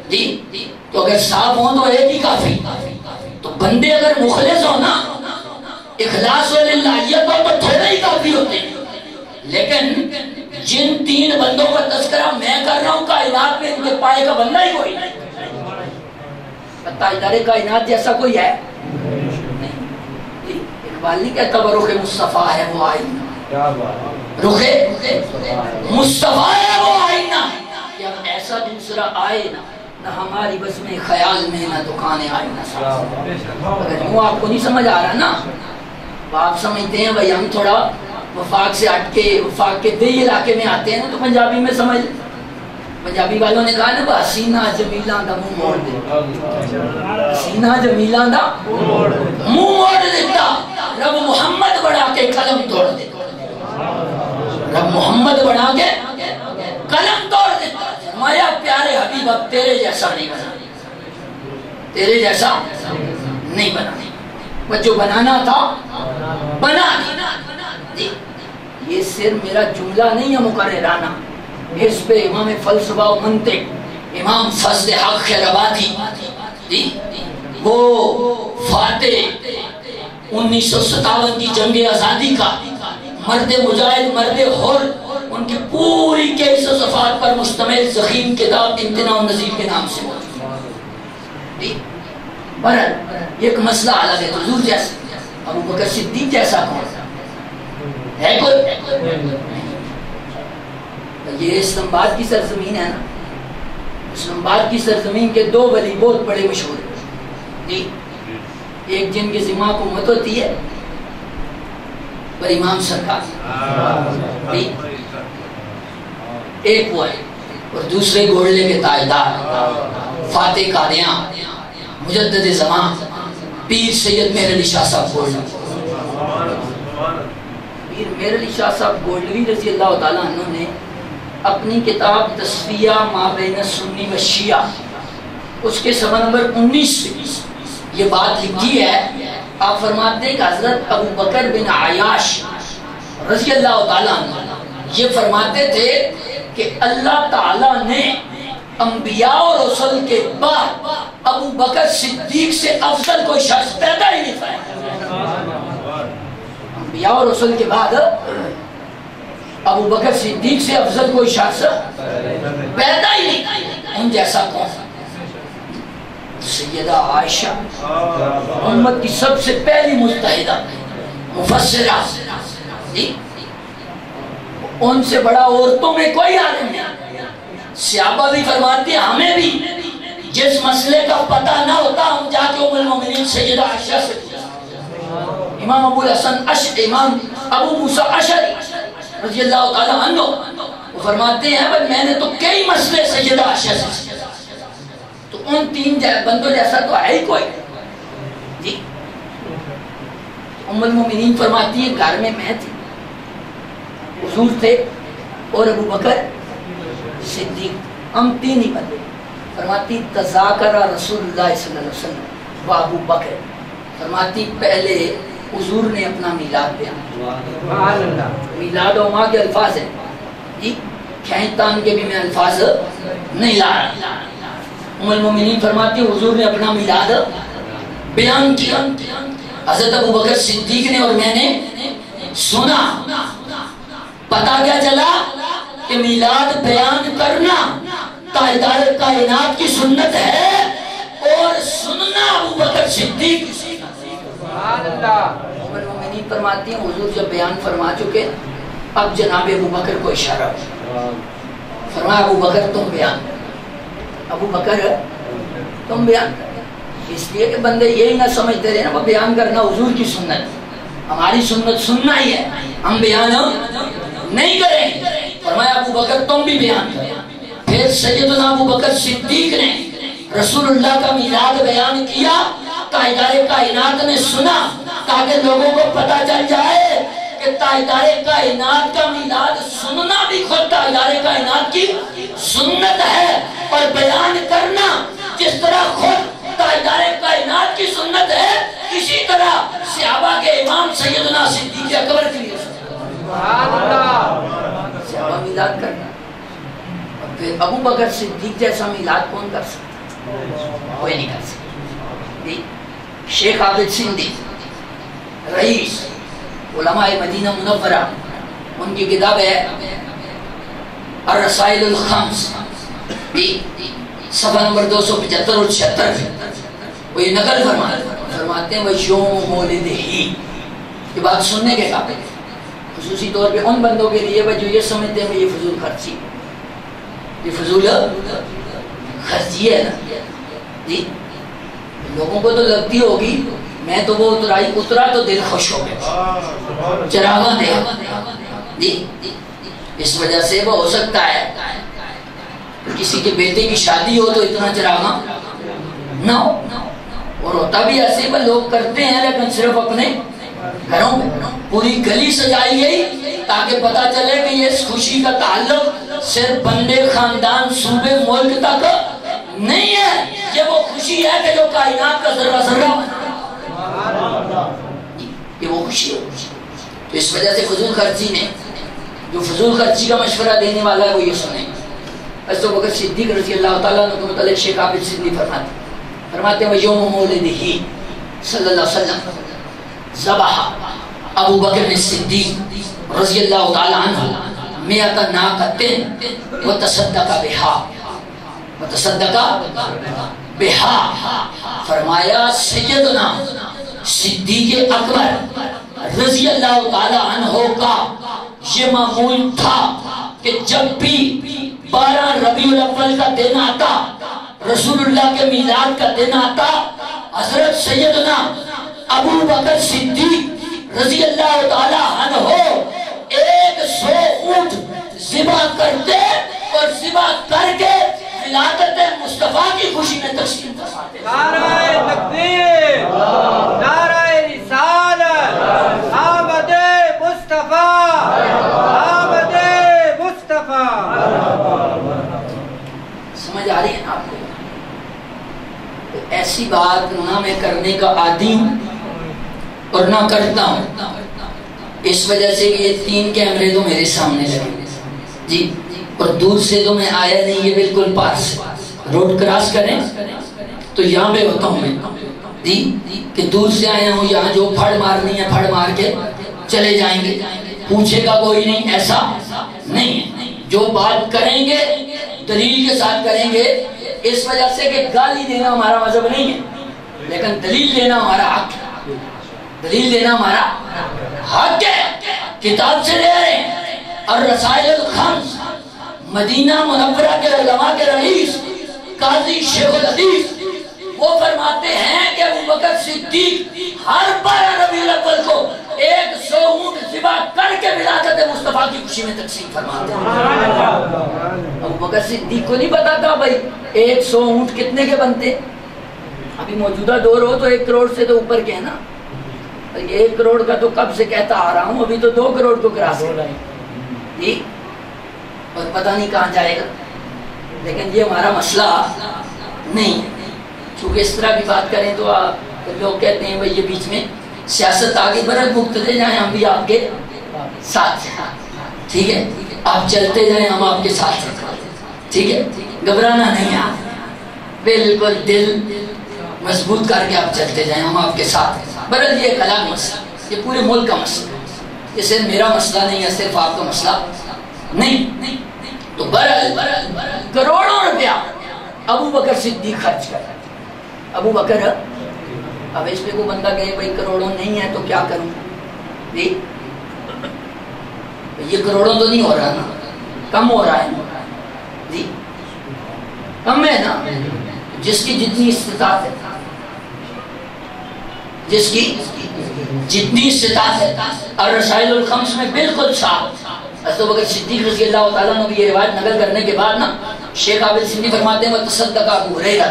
جی. تو اگر صاف ہوں تو ایک ہی کافی. تو بندے اگر مخلص ہو نا، اخلاص و للہیت ہو تو تھوڑے ہی کافی ہوتے ہیں. لیکن جن 3 بندوں کا تذکرہ میں کر رہا ہوں، کائنات میں ان کے پائے کا بندہ ہی کوئی نہیں. تاجدار کائنات جیسا کوئی ہے نہیں. اقبال نہیں کہتا وہ رخ مصطفیٰ ہے وہ آئینہ، رخ مصطفیٰ ہے وہ آئینہ. کہ اب ایسا دوسرا آئے نہ ہماری بس میں خیال میں نہ دکانے آئے نہ ساتھ. اگر یوں آپ کو نہیں سمجھ آ رہا نا، آپ سمجھتے ہیں بھائی ہم تھوڑا وفاق سے ہٹ کے وفاق کے دیہی علاقے میں آتے ہیں تو پنجابی میں سمجھ. پنجابی والوں نے کہا نا وہ حسینہ جمیلاں دا منہ موڑ دے، حسینہ جمیلاں دا منہ موڑ دیتا. رب محمد بڑھا کے قلم توڑ دیتا، رب محمد بڑھا کے قلم توڑ دیتا. مایا پیارے حبیب اب تیرے جیسا نہیں بنا، تیرے جیسا نہیں بنا. وہ جو بنانا تھا بنا دی. یہ صرف میرا جملہ نہیں ہے مقررانہ، اس پہ امام فلسفہ و منطق امام فضل حق خیرآبادی وہ فاتح 1957 کی جنگ آزادی کا مرد مجاہد مرد حر، ان کی پوری کیس و صفات پر مشتمل ضخیم کتاب امتناع النظیر کے نام سے موجود. برحال ایک مسئلہ الگ ہے. حضور جیسا ابو بکر صدیق جیسا کون ہے؟ کوئی. یہ اسلام آباد کی سرزمین ہے نا، اسلام آباد کی سرزمین کے 2 ولی بہت بڑے مشہور ہیں جی. ایک جن کے ذمہ حکومت ہوتی ہے پر امام سرکار جی، ایک وہ ہے، اور دوسرے گھوڑلے کے تاجدار فاتح قادیاں مجدد زمان پیر سید مہر علی شاہ صاحب گولڈوی. پیر مہر علی شاہ صاحب گولڈوی رضی اللہ تعالیٰ عنہ نے اپنی کتاب تصفیہ ما بین سنی و شیعہ اس کے صفحہ نمبر 19 پہ یہ بات لکھی ہے. آپ فرماتے ہیں کہ حضرت ابو بکر بن عیاش رضی اللہ تعالیٰ عنہ یہ فرماتے تھے کہ اللہ تعالیٰ نے انبیاء اور رسول کے بعد ابو بکر صدیق سے افضل کوئی شخص پیدا ہی نہیں فرمایا. انبیاء اور رسول کے بعد ابو بکر صدیق سے افضل کوئی شخص پیدا ہی نہیں. ان جیسا کون؟ سیدہ عائشہ امت کی سب سے پہلی مجتہدہ مفسرہ جی. ان سے بڑا عورتوں میں کوئی عالم نہیں. صحابہ بھی فرماتے ہیں ہمیں بھی جس مسئلے کا پتہ نہ ہوتا ہم جا کے ام المومنین سیدہ عائشہ سے امام ابو الحسن امام ابو موسیٰ اشعری رضی اللہ تعالیٰ عنہ وہ فرماتے ہیں میں نے تو کئی مسئلے سیدہ عائشہ سے. تو ان 3 بندوں جیسا تو ہے ہی کوئی جی. ام المومنین فرماتی ہے گھر میں تھی، حضور تھے اور ابو بکر صدیق، ہم 3 ہی بندے. فرماتی تذاکر رسول اللہ صلی اللہ علیہ وسلم و ابو بکر. فرماتی پہلے حضور نے اپنا میلاد بیان. میلاد و ماں کے الفاظ ہیں جی، کھینچ تان کے بھی میں الفاظ نہیں لا رہا. ام المومنین فرماتی حضور نے اپنا میلاد بیان کیا. حضرت ابو بکر صدیق نے اور میں نے سنا. پتا کیا چلا کہ میلاد بیان کرنا تاجدار کائنات کی سنت ہے، اور صدیق سبحان اللہ۔ ام المؤمنین فرماتی ہیں حضور جب بیان فرما چکے اب جناب ابو بکر کو اشارہ فرمایا ابو بکر تم بیان کر، ابو بکر تم بیان کر، اس لیے کہ بندے یہی نہ سمجھتے رہے نا وہ بیان کرنا حضور کی سنت، ہماری سنت سننا ہی ہے، ہم بیان نہیں کریں۔ فرمایا ابو بکر تم بھی بیان کریں۔ پھر سیدنا ابو بکر صدیق نے رسول اللہ کا میلاد بیان کیا، تاجدار کائنات نے سنا تاکہ لوگوں کو پتہ چل جائے کہ تاجدار کائنات کا میلاد سننا بھی خود تاجدار کائنات کی سنت ہے، اور بیان کرنا جس طرح خود تاجدار کائنات کی سنت ہے اسی طرح صحابہ کے امام سیدنا صدیق اکبر کی سبحان اللہ۔ صحابہ میلاد کرنا، اور پھر ابو بکر صدیق جیسا میلاد کون کر سکتا؟ کوئی نہیں کر سکتا۔ شیخ عابد سندھی رئیس علماء مدینہ منورہ، ان کی کتاب ہے الرسائل الخمس، صفحہ نمبر 275 اور 76 وہ یہ نقل فرماتے ہیں وَيَوْمُ مَوْلِدِهِ، یہ بات سننے کے قابل ہے، خصوصی طور پہ ان بندوں کے لیے جو یہ سمجھتے ہیں یہ فضول خرچی، یہ فضول خرچی ہے نا جی، لوگوں کو تو لگتی ہوگی میں تو وہ اترا تو دل خوش ہو گیا چراغاں دے جی، اس وجہ سے وہ ہو سکتا ہے کسی کے بیٹے کی شادی ہو تو اتنا چراغاں نہ ہو، اور ہوتا بھی ایسے وہ لوگ کرتے ہیں لیکن صرف اپنے گھروں میں، پوری گلی سجائی گئی تاکہ پتا چلے کہ یہ اس خوشی کا تعلق صرف بندے خاندان صوبے ملک تک نہیں ہے، یہ وہ خوشی ہے کہ جو کائنات کا ذرہ ذرہ یہ وہ خوشی ہے۔ تو اس وجہ سے فضول خرچی نے، جو فضول خرچی کا مشورہ دینے والا ہے وہ یہ سنیں۔ حضرت ابو بکر صدیق رضی اللہ تعالیٰ عنہ کو متعلق شیخ عابد سندھی فرماتے ہیں یوم مولدہ صلی اللہ علیہ وسلم ذبح ابو بکر صدیق رضی اللہ تعالیٰ عنہ مئۃ ناقۃ وتصدق بہا، فرمایا سیدنا صدیق اکبر رضی اللہ تعالیٰ عنہ کا یہ معمول تھا کہ جب بھی 12 ربیع الاول کا دن آتا، رسول اللہ کے میلاد کا دن آتا، حضرت سیدنا ابو بکر صدیق رضی اللہ تعالیٰ عنہ 100 اونٹ ذبح کرتے اور ذبح کر کے ولادت مصطفیٰ کی خوشی میں تقسیم فرماتے۔ نعرہ تکبیر، نعرہ رسالت، آمد مصطفیٰ، آمد مصطفیٰ۔ سمجھ آ رہی ہے نا آپ کو؟ ایسی بات نہ میں کرنے کا عادی ہوں اور نہ کرتا ہوں، اس وجہ سے کہ یہ 3 کیمرے تو میرے سامنے لگے جی، اور دور سے تو میں آیا نہیں، یہ بالکل پاس روڈ کراس کریں تو یہاں پہ ہوتا ہوں میں جی، کہ دور سے آیا ہوں، یہاں جو پھڑ مارنی ہے پھڑ مار کے چلے جائیں گے، پوچھے گا کوئی نہیں، ایسا نہیں ہے۔ جو بات کریں گے دلیل کے ساتھ کریں گے، اس وجہ سے کہ گالی دینا ہمارا مذہب نہیں ہے، لیکن دلیل دینا ہمارا حق ہے، دلیل دینا ہمارا حق ہے۔ کتاب سے لے رہے ہیں الرسائل الخمس، مدینہ منورہ کے علماء کے رئیس قاضی شیخ الحدیث وہ فرماتے ہیں کہ ابو بکر صدیق ہر 12 ربیع الاول کو 100 اونٹ ذبح کر کے ولادت مصطفیٰ کی خوشی میں تقسیم فرماتے ہیں۔ ابو بکر صدیق کو نہیں پتا تھا بھائی 100 اونٹ کتنے کے بنتے، ابھی موجودہ دور ہو تو 1 کروڑ سے تو اوپر کے ہے نا، 1 کروڑ کا تو کب سے کہتا آ رہا ہوں، ابھی تو 2 کروڑ کو کراس کر رہا ہے جی، اور پتہ نہیں کہاں جائے گا، لیکن یہ ہمارا مسئلہ نہیں ہے۔ چونکہ اس طرح کی بات کریں تو لوگ کہتے ہیں بھئی یہ بیچ میں سیاست آگے بڑھ مقتدے جائیں، ہم بھی آپ کے ساتھ ہیں، ٹھیک ہے، آپ چلتے جائیں ہم آپ کے ساتھ ہیں، ٹھیک ہے، گھبرانا نہیں ہے، بالکل دل مضبوط کر کے آپ چلتے جائیں، ہم آپ کے ساتھ ہیں۔ برحال یہ ایک الگ مسئلہ، یہ پورے ملک کا مسئلہ ہے، یہ صرف میرا مسئلہ نہیں ہے، صرف آپ کا مسئلہ نہیں۔ تو برحال کروڑوں روپیہ ابو بکر صدیق خرچ کر رہا ہے، ابو بکر اب اس پہ کوئی بندہ کہے بھائی کروڑوں نہیں ہے تو کیا کروں جی؟ یہ کروڑوں تو نہیں ہو رہا نا، کم ہو رہا ہے جی، کم ہے نا. جس کی جتنی استطاعت ہے، جس کی جتنی استطاعت ہے. اور رسائل الخمس میں بالکل صاف حضرت ابوبکر صدیق رضی اللہ تعالیٰ عنہ کی یہ روایت نقل کرنے کے بعد نا شیخ عابد سندھی فرماتے ہیں وتصدق ابو ہریرہ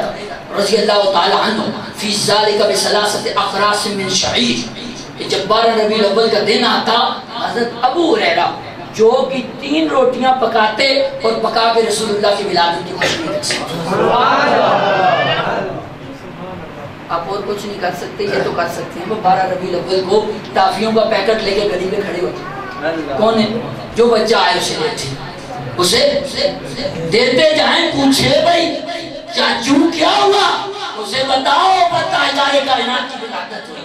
رضی اللہ تعالیٰ عنہ فی ذالک بثلاثۃ اقراص من شعیر، کہ جب 12 ربیع الاول کا دن آتا حضرت ابو ہریرہ جو کہ 3 روٹیاں پکاتے اور پکا کے رسول اللہ کی ولادت کی خوشی میں تقسیم. آپ اور کچھ نہیں کر سکتے، یہ تو کر سکتے ہیں. وہ 12 ربیع الاول کو ٹافیوں کا پیکٹ لے کے گلی پہ کھڑے ہوتے ہیں. کون ہے؟ جو بچہ آئے اسے دیتے، اسے دیتے جائیں. پوچھے بھائی چاچو کیا ہوا، اسے بتاؤ تاجدار کائنات کی ولادت ہوئی،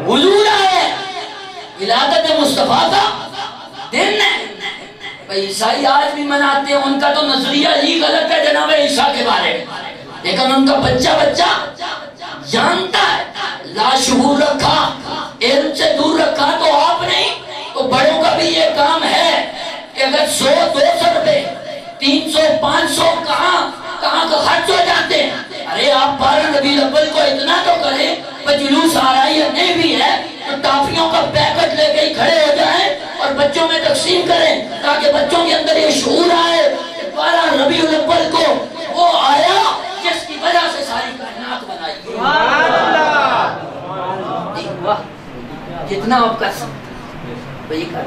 حضور آئے، ولادت مصطفیٰ کا دن ہے. عیسائی آج بھی مناتے ہیں، ان کا تو نظریہ ہی غلط ہے جناب عیسیٰ کے بارے میں، لیکن ان کا بچہ جانتا ہے. لاشعور رکھا، علم سے دور رکھا تو آپ نہیں تو بڑوں کا بھی یہ کام ہے کہ اگر 100-200 روپے 300-500 کہاں کا خرچ ہو جاتے ہیں. ارے آپ 12 ربیع الاول کو اتنا تو کریں، جلوس آ رہا ہے نہیں بھی ہے تو ٹافیوں کا پیکٹ لے کے کھڑے ہو جائیں اور بچوں میں تقسیم کریں تاکہ بچوں کے اندر یہ شعور آئے کہ 12 ربیع الاول کو وہ آیا جس کی وجہ سے ساری کائنات بنائی. جتنا آپ کر سکتے وہی کر.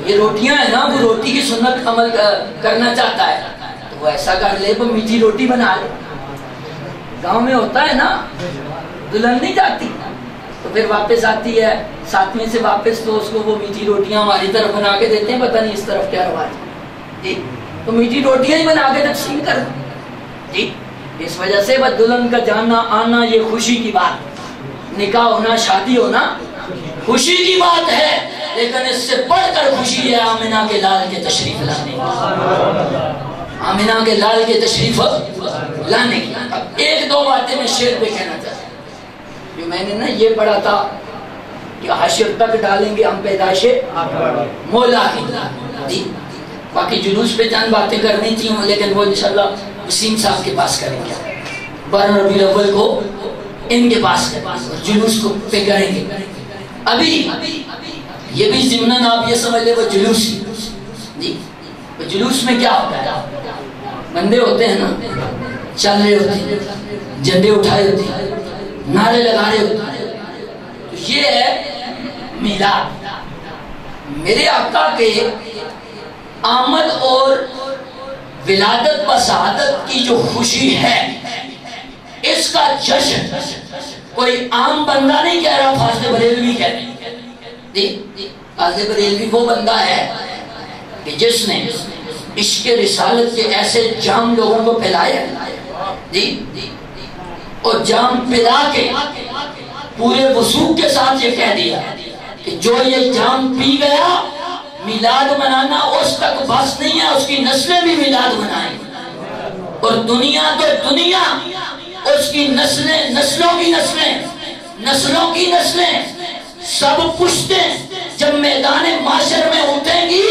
یہ روٹیاں ہیں نا، وہ روٹی کی سنت عمل کرنا چاہتا ہے تو وہ ایسا کر لے، وہ میٹھی روٹی بنا لے. گاؤں میں ہوتا ہے نا، دلہن نہیں جاتی تو پھر واپس آتی ہے ساتویں سے واپس، تو اس کو وہ میٹھی روٹیاں ہماری طرف بنا کے دیتے ہیں، پتہ نہیں اس طرف کیا رواج ہے جی، تو میٹھی روٹیاں ہی بنا کے تقسیم کر جی. اس وجہ سے وہ دلہن کا جانا آنا یہ خوشی کی بات، نکاح ہونا شادی ہونا خوشی کی بات ہے، لیکن اس سے بڑھ کر خوشی ہے آمنہ کے لال کے تشریف لانے کی، آمنہ کے لال کے تشریف لانے کی. اب 1-2 باتیں میں شعر پہ کہنا چاہتا ہوں. جو میں نے نا یہ پڑھا تھا کہ حشر تک ڈالیں گے ہم پیدائش مولا کی جی. باقی جلوس پہ چند باتیں کرنی تھی لیکن وہ انشاءاللہ وسیم صاحب کے پاس کریں گے. 12 ربیع الاول کو ان کے پاس جلوس کو پہ کریں گے. ابھی یہ بھی ضمناً آپ یہ سمجھ لیں وہ جلوس جی. وہ جلوس میں کیا ہوتا ہے؟ بندے ہوتے ہیں نا، چل رہے ہوتے ہیں، جھنڈے اٹھائے ہوتے ہیں، نعرے لگا رہے ہوتے ہیں. تو یہ ہے میلاد. میرے آقا کے آمد اور ولادت و شہادت کی جو خوشی ہے، اس کا جشن کوئی عام بندہ نہیں کہہ رہا، فاضل بریلوی کہہ رہے جی. فاضل بریلوی وہ بندہ ہے کہ جس نے عشق رسالت کے ایسے جام لوگوں کو پھیلائے جی، اور جام پلا کے پورے وثوق کے ساتھ یہ کہہ دیا کہ جو یہ جام پی گیا میلاد منانا اس تک بس نہیں ہے، اس کی نسلیں بھی میلاد منائیں. اور دنیا تو دنیا، اس کی نسلیں، نسلوں کی نسلیں سب پشتیں جب میدان معاشر میں اٹھیں گی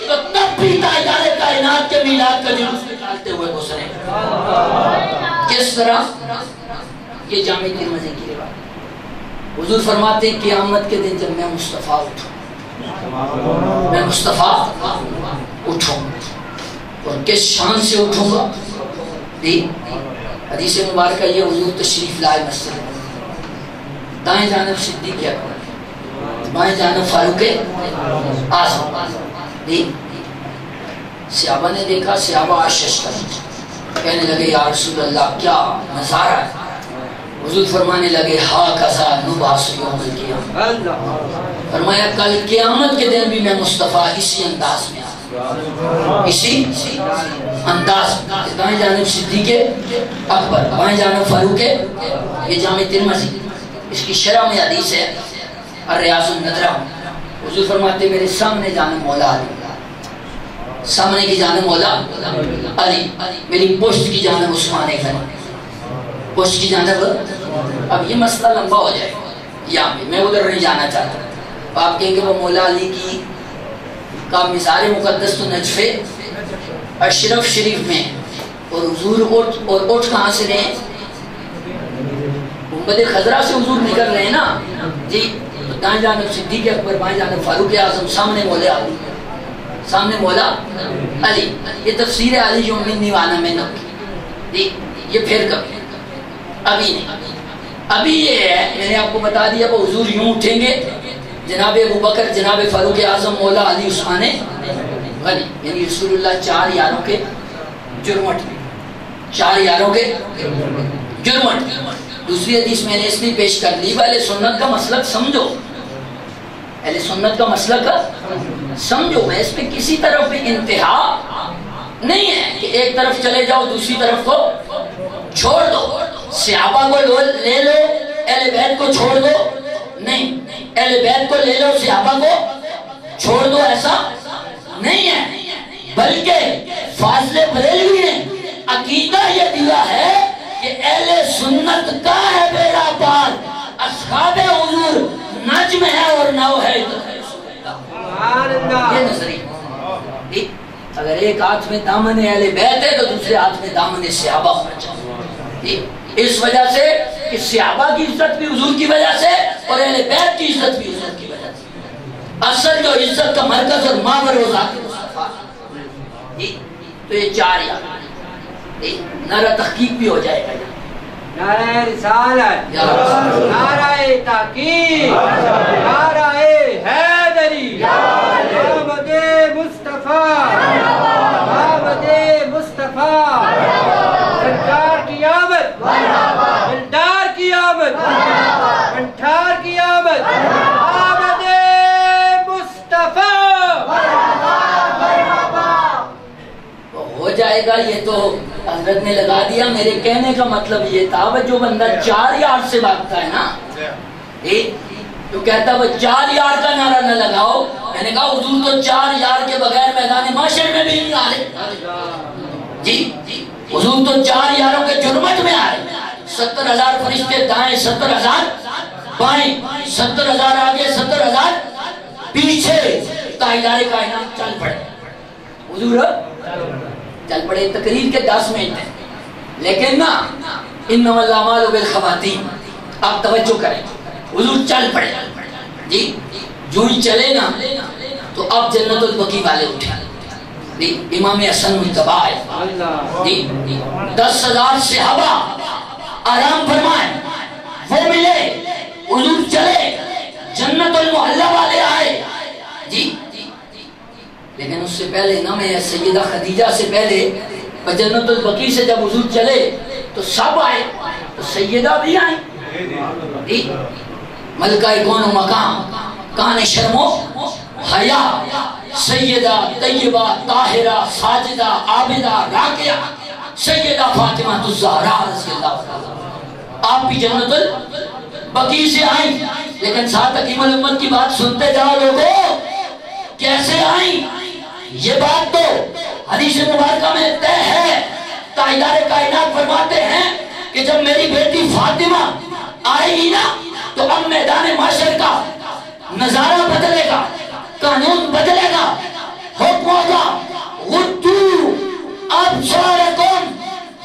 تو تب بھی تاجدار کائنات کے میلاد کا جلوس نکالتے ہوئے گزریں. کس طرح؟ یہ جامع ترمذی کی روایت. حضور فرماتے ہیں قیامت کے دن جب میں مصطفیٰ اٹھوں اور کس شان سے اٹھوں گا. حدیث مبارکہ یہ حضور تشریف لائے مسجد میں، دائیں جانب صدیق اکبر، بائیں جانب فاروق اعظم. صحابہ نے دیکھا، صحابہ آشش کر کہنے لگے یا رسول اللہ کیا نظارہ ہے. حضور فرمانے لگے ہاکذا نبعث یوم القیامہ، فرمایا کل قیامت کے دن بھی میں مصطفیٰ اسی انداز میں اسی انداز. دائیں جانب صدیق اکبر، بائیں جانب فاروق. یہ جامع ترمذی، اس کی شرح میں حدیث ہے الریاض النضرہ. حضور فرماتے میرے سامنے جانب مولا علی، سامنے کی جانب مولا علی، میری پشت کی جانب عثمان غنی، پشت کی جانب اب یہ مسئلہ لمبا ہو جائے گا یہاں پہ، میں ادھر نہیں جانا چاہتا. آپ کہیں گے وہ مولا علی کی کا مزار مقدس تو نجف اشرف شریف میں، اور حضور اٹھ کہاں سے رہے ہیں؟ گنبد خضرا سے حضور نکل رہے ہیں نا جی. دائیں جانب صدیق اکبر، بائیں جانب فاروق اعظم، سامنے مولا علی، سامنے مولا علی. یہ تفسیر علی جو منی وانا میں جی. یہ پھر کبھی ابھی نہیں، ابھی یہ ہے میں نے آپ کو بتا دیا وہ حضور یوں اٹھیں گے، جناب ابو بکر، جناب فاروق اعظم، مولا علی، عثمان غنی، یعنی رسول اللہ 4 یاروں کے جرمٹ میں، 4 یاروں کے جرمٹ. دوسری حدیث میں نے اس لیے پیش کر لی، اہل سنت کا مسلک سمجھو، اہل سنت کا مسلک سمجھو. میں اس میں کسی طرف بھی انتہا نہیں ہے کہ ایک طرف چلے جاؤ دوسری طرف کو چھوڑ دو. صحابہ کو لے لو، اہل بیت کو چھوڑ دو، نہیں. اہل بیت کو لے لو، صحابہ کو چھوڑ دو، ایسا نہیں ہے. بلکہ فاضل بریلوی نے عقیدہ یہ دیا ہے کہ اہل سنت کا ہے بیڑا پار، اصحاب حضور نجم ہے اور نو ہے. یہ نظریہ، اگر ایک ہاتھ میں دامن اہل بیت ہے تو دوسرے ہاتھ میں دامن صحابہ ہونا چاہیے. اس وجہ سے کہ صحابہ کی عزت بھی حضور کی وجہ سے اور اہل بیت کی عزت بھی حضور کی وجہ سے. اصل جو عزت کا مرکز اور ماور وہ ذات مصطفیٰ. تو یہ 4 یار نعرہ تحقیق بھی ہو جائے گا. نعرہ رسالت، نعرہ تحقیق، نعرہ حیدری، محمد مصطفیٰ، محمد مصطفیٰ، سرکار کی آمد، دلدار کی آمد، کنٹھار کی آمد، محمد مصطفیٰ. ہو جائے گا. یہ تو حضرت نے لگا دیا. میرے کہنے کا مطلب یہ تھا وہ جو بندہ 4 یار سے بھاگتا ہے نا، تو کہتا وہ 4 یار کا نعرہ نہ لگاؤ. میں نے کہا حضور تو 4 یار کے بغیر میدان محشر میں بھی نہیں آ رہے جی. حضور تو 4 یاروں کے جرمٹ میں آ رہے. 70,000 فرشتے دائیں، 70,000 بائیں، 70,000 آگے، 70,000 پیچھے. تاجدار کائنات چل پڑے، حضور چل پڑے. تقریر کے 10 منٹ ہیں لیکن نا انما الاعمال بالخواتیم. آپ توجہ کریں، حضور چل پڑے جی. جو ہی چلے نا تو اب جنت البقیع والے اٹھے. امام حسن مجتبی ہے جی. 10,000 صحابہ آرام فرمائے، وہ ملے، حضور چلے، جنت المحلہ والے آئے جی. لیکن اس سے پہلے نا میں سیدہ خدیجہ سے پہلے جنت البقیع سے جب حضور چلے تو سب آئے، تو سیدہ بھی آئیں. ملکہ کون و مقام، کان شرم و حیا، سیدہ طیبہ طاہرہ ساجدہ عابدہ راکعہ سیدہ فاطمہ الزہرا رضی اللہ عنہا. آپ بھی جنت البقیع سے آئیں. لیکن ساتھ حکیم الامت کی بات سنتے جاؤ لوگوں، کیسے آئیں؟ یہ بات تو حدیث مبارکہ میں طے ہے. تاجدار کائنات فرماتے ہیں کہ جب میری بیٹی فاطمہ آئے گی نا تو اب میدان محشر کا نظارہ بدلے گا، قانون بدلے گا، حکم ہوگا غدو ابصارکم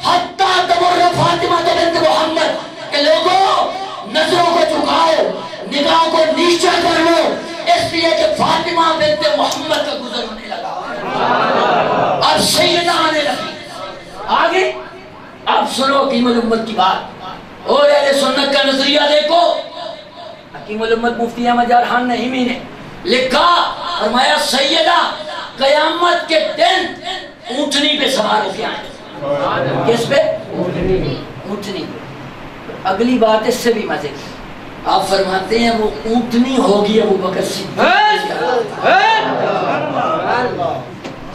حتی تمر فاطمہ بنت محمد، کہ لوگوں نظروں کو جھکاؤ، نگاہوں کو نیچے کر لو، اس لیے کہ فاطمہ بنت محمد کا گزر ہونے لگا. اب سیدہ آنے لگی. آگے اب سنو حکیم الامت کی بات اور اہل سنت کا نظریہ دیکھو. حکیم الامت مفتی احمد یار خان نعیمی نے لکھا، فرمایا سیدہ قیامت کے دن اونٹنی پہ سوار ہو کے آئیں. کس پہ؟ اونٹنی. اگلی بات اس سے بھی مزے کی. آپ فرماتے ہیں وہ اونٹنی ہوگی ابو بکر صدیق.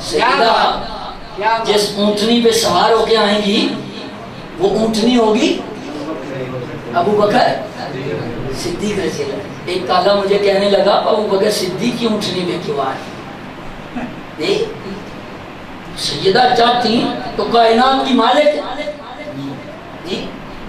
سیدہ جس اونٹنی پہ سوار ہو کے آئیں گی وہ اونٹنی ہوگی ابو بکر صدیق رضی اللہ. ایک کالا مجھے کہنے لگا ابو بکر صدیق کی اونٹنی پہ کیوں آئے؟ سیدہ چاہتی تو کائنات کی مالک جی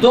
2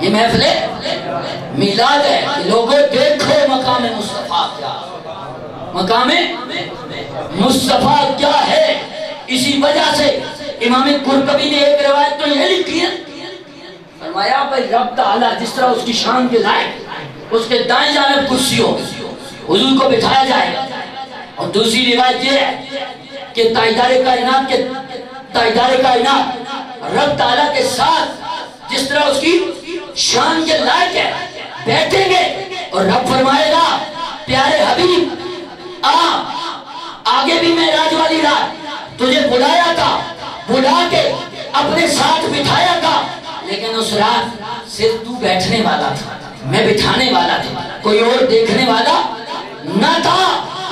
یہ محفل میلاد ہے کہ لوگوں دیکھو مقام مصطفیٰ کیا، مقام مصطفیٰ کیا ہے۔ اسی وجہ سے امام قرطبی نے ایک روایت تو یہ لکھی ہے، فرمایا بھائی رب تعالیٰ جس طرح اس کی شان کے لائق اس کے دائیں جانب کرسی ہو، حضور کو بٹھایا جائے گا۔ اور دوسری روایت یہ ہے کہ تاجدار کائنات رب تعالیٰ کے ساتھ جس طرح اس کی شان کے لائق ہے بیٹھیں گے، اور رب فرمائے گا پیارے حبیب آگے بھی معراج والی رات تجھے بلایا تھا، بلا کے اپنے ساتھ بٹھایا تھا، لیکن اس رات صرف تو بیٹھنے والا تھا، میں بٹھانے والا تھا، کوئی اور دیکھنے والا نہ تھا۔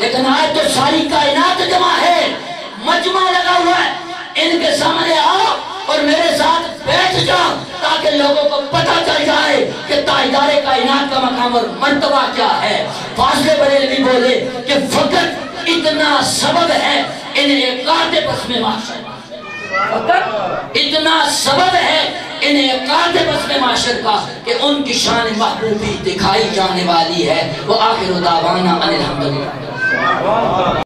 لیکن آج تو ساری کائنات جمع ہے، مجمع لگا ہوا ہے، ان کے سامنے آؤ اور میرے ساتھ بیٹھ جاؤ تاکہ لوگوں کو پتہ چل جائے کہ تاجدار کائنات کا مقام اور مرتبہ کیا ہے۔ فاضل بریلوی بولے کہ فقط اتنا سبب ہے ان اعقاد بزم معاشر، فقط اتنا سبب ہے ان اعقاد بزم معاشر کا کہ ان کی شان محبوبی دکھائی جانے والی ہے۔ وآخر دعوانا ان الحمدللہ۔